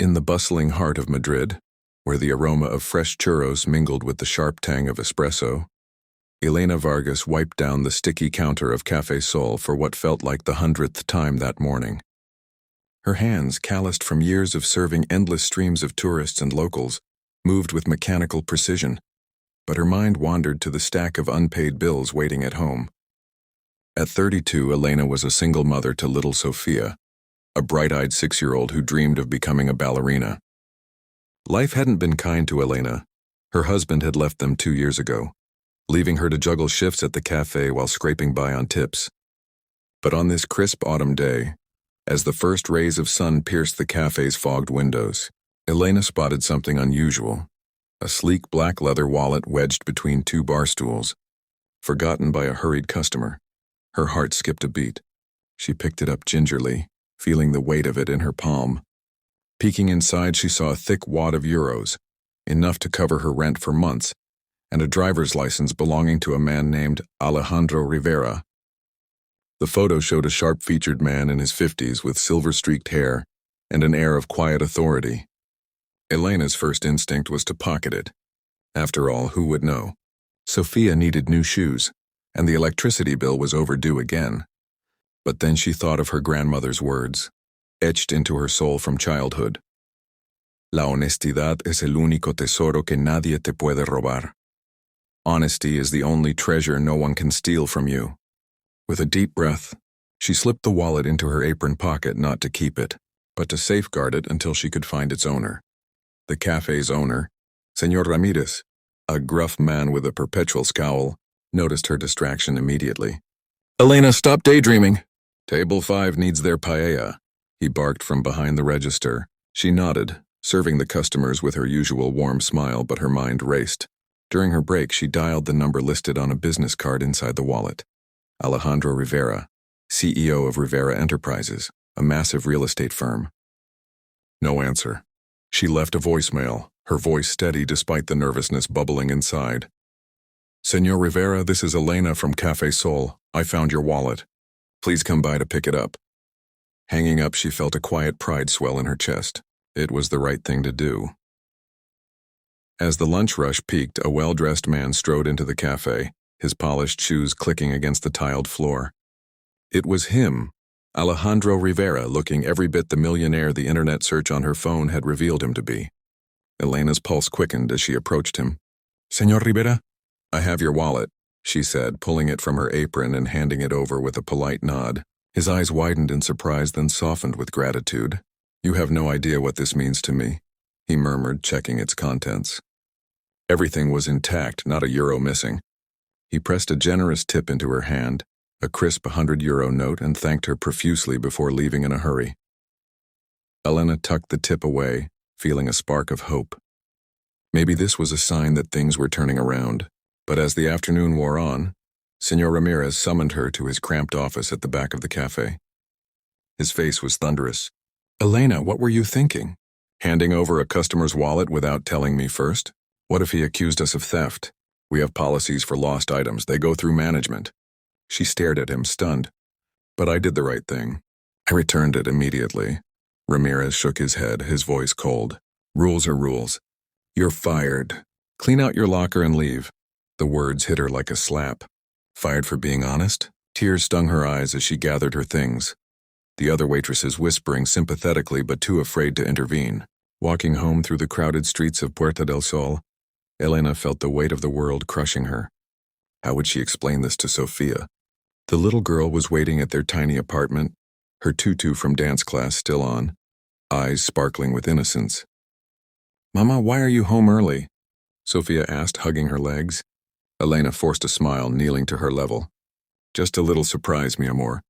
In the bustling heart of Madrid, where the aroma of fresh churros mingled with the sharp tang of espresso, Elena Vargas wiped down the sticky counter of Café Sol for what felt like the 100th time that morning. Her hands, calloused from years of serving endless streams of tourists and locals, moved with mechanical precision, but her mind wandered to the stack of unpaid bills waiting at home. At 32, Elena was a single mother to little Sofia, a bright-eyed 6-year-old who dreamed of becoming a ballerina. Life hadn't been kind to Elena. Her husband had left them 2 years ago, leaving her to juggle shifts at the cafe while scraping by on tips. But on this crisp autumn day, as the first rays of sun pierced the cafe's fogged windows, Elena spotted something unusual: a sleek black leather wallet wedged between 2 bar stools, forgotten by a hurried customer. Her heart skipped a beat. She picked it up gingerly, feeling the weight of it in her palm. Peeking inside, she saw a thick wad of euros, enough to cover her rent for months, and a driver's license belonging to a man named Alejandro Rivera. The photo showed a sharp-featured man in his 50s with silver-streaked hair and an air of quiet authority. Elena's first instinct was to pocket it. After all, who would know? Sofia needed new shoes, and the electricity bill was overdue again. But then she thought of her grandmother's words, etched into her soul from childhood. La honestidad es el único tesoro que nadie te puede robar. Honesty is the only treasure no one can steal from you. With a deep breath, she slipped the wallet into her apron pocket, not to keep it, but to safeguard it until she could find its owner. The cafe's owner, Señor Ramirez, a gruff man with a perpetual scowl, noticed her distraction immediately. "Elena, stop daydreaming. Table 5 needs their paella," he barked from behind the register. She nodded, serving the customers with her usual warm smile, but her mind raced. During her break, she dialed the number listed on a business card inside the wallet. Alejandro Rivera, CEO of Rivera Enterprises, a massive real estate firm. No answer. She left a voicemail, her voice steady despite the nervousness bubbling inside. "Señor Rivera, this is Elena from Café Sol. I found your wallet. Please come by to pick it up." Hanging up, she felt a quiet pride swell in her chest. It was the right thing to do. As the lunch rush peaked, a well-dressed man strode into the cafe, his polished shoes clicking against the tiled floor. It was him, Alejandro Rivera, looking every bit the millionaire the internet search on her phone had revealed him to be. Elena's pulse quickened as she approached him. "Señor Rivera, I have your wallet," she said, pulling it from her apron and handing it over with a polite nod. His eyes widened in surprise, then softened with gratitude. "You have no idea what this means to me," he murmured, checking its contents. Everything was intact, not a euro missing. He pressed a generous tip into her hand, a crisp 100-euro note, and thanked her profusely before leaving in a hurry. Elena tucked the tip away, feeling a spark of hope. Maybe this was a sign that things were turning around. But as the afternoon wore on, Señor Ramirez summoned her to his cramped office at the back of the cafe. His face was thunderous. "Elena, what were you thinking? Handing over a customer's wallet without telling me first? What if he accused us of theft? We have policies for lost items. They go through management." She stared at him, stunned. "But I did the right thing. I returned it immediately." Ramirez shook his head, his voice cold. "Rules are rules. You're fired. Clean out your locker and leave." The words hit her like a slap. Fired for being honest? Tears stung her eyes as she gathered her things. The other waitresses whispering sympathetically but too afraid to intervene. Walking home through the crowded streets of Puerta del Sol, Elena felt the weight of the world crushing her. How would she explain this to Sofia? The little girl was waiting at their tiny apartment, her tutu from dance class still on, eyes sparkling with innocence. "Mama, why are you home early?" Sofia asked, hugging her legs. Elena forced a smile, kneeling to her level. "Just a little surprise, mi amor.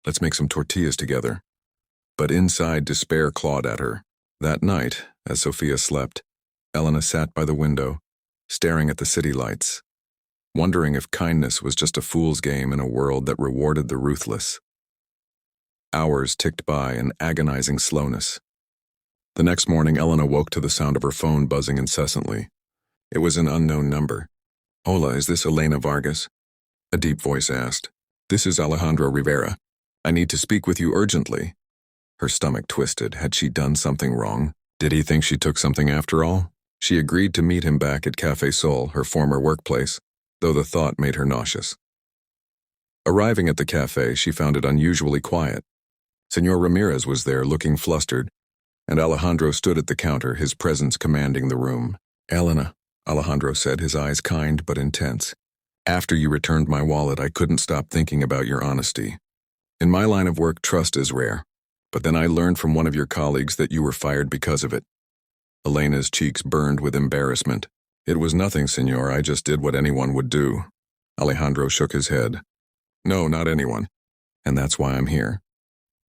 Let's make some tortillas together." But inside, despair clawed at her. That night, as Sofia slept, Elena sat by the window, staring at the city lights, wondering if kindness was just a fool's game in a world that rewarded the ruthless. Hours ticked by in agonizing slowness. The next morning, Elena woke to the sound of her phone buzzing incessantly. It was an unknown number. "Hola, is this Elena Vargas?" A deep voice asked. "This is Alejandro Rivera. I need to speak with you urgently." Her stomach twisted. Had she done something wrong? Did he think she took something after all? She agreed to meet him back at Café Sol, her former workplace, though the thought made her nauseous. Arriving at the cafe, she found it unusually quiet. Señor Ramirez was there, looking flustered, and Alejandro stood at the counter, his presence commanding the room. "Elena," Alejandro said, his eyes kind but intense. "After you returned my wallet, I couldn't stop thinking about your honesty. In my line of work, trust is rare. But then I learned from one of your colleagues that you were fired because of it." Elena's cheeks burned with embarrassment. "It was nothing, senor. I just did what anyone would do." Alejandro shook his head. "No, not anyone. And that's why I'm here."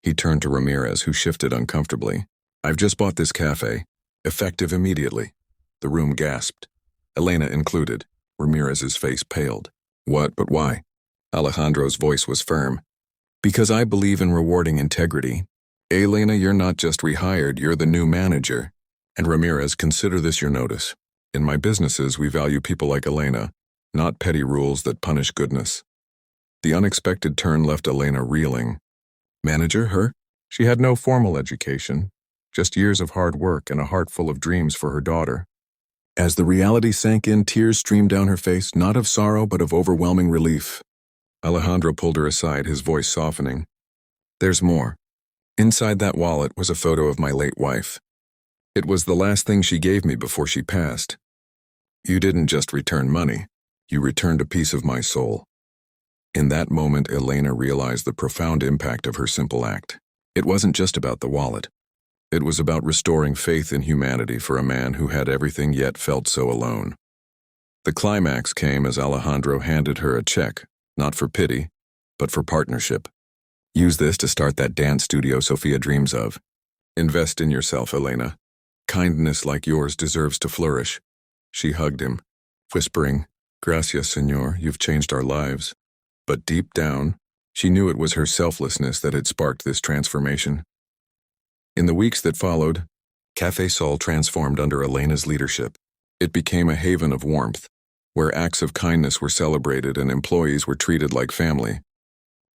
He turned to Ramirez, who shifted uncomfortably. "I've just bought this cafe. Effective immediately." The room gasped, Elena included. Ramirez's face paled. "What, but why?" Alejandro's voice was firm. "Because I believe in rewarding integrity. Elena, you're not just rehired, you're the new manager. And Ramirez, consider this your notice. In my businesses, we value people like Elena, not petty rules that punish goodness." The unexpected turn left Elena reeling. Manager, her? She had no formal education, just years of hard work and a heart full of dreams for her daughter. As the reality sank in, tears streamed down her face, not of sorrow but of overwhelming relief. Alejandro pulled her aside, his voice softening. "There's more. Inside that wallet was a photo of my late wife. It was the last thing she gave me before she passed. You didn't just return money, you returned a piece of my soul." In that moment, Elena realized the profound impact of her simple act. It wasn't just about the wallet. It was about restoring faith in humanity for a man who had everything yet felt so alone. The climax came as Alejandro handed her a check, not for pity, but for partnership. "Use this to start that dance studio Sophia dreams of. Invest in yourself, Elena. Kindness like yours deserves to flourish." She hugged him, whispering, "Gracias, señor, you've changed our lives." But deep down, she knew it was her selflessness that had sparked this transformation. In the weeks that followed, Café Sol transformed under Elena's leadership. It became a haven of warmth, where acts of kindness were celebrated and employees were treated like family.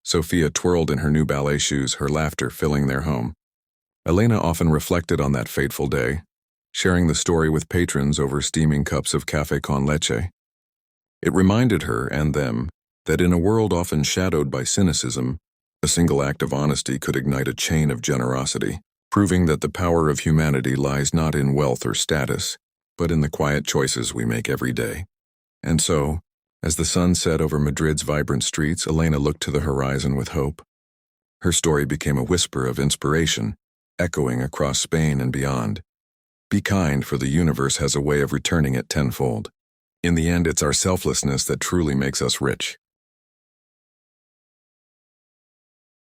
Sophia twirled in her new ballet shoes, her laughter filling their home. Elena often reflected on that fateful day, sharing the story with patrons over steaming cups of café con leche. It reminded her and them that in a world often shadowed by cynicism, a single act of honesty could ignite a chain of generosity, proving that the power of humanity lies not in wealth or status, but in the quiet choices we make every day. And so, as the sun set over Madrid's vibrant streets, Elena looked to the horizon with hope. Her story became a whisper of inspiration, echoing across Spain and beyond. Be kind, for the universe has a way of returning it tenfold. In the end, it's our selflessness that truly makes us rich.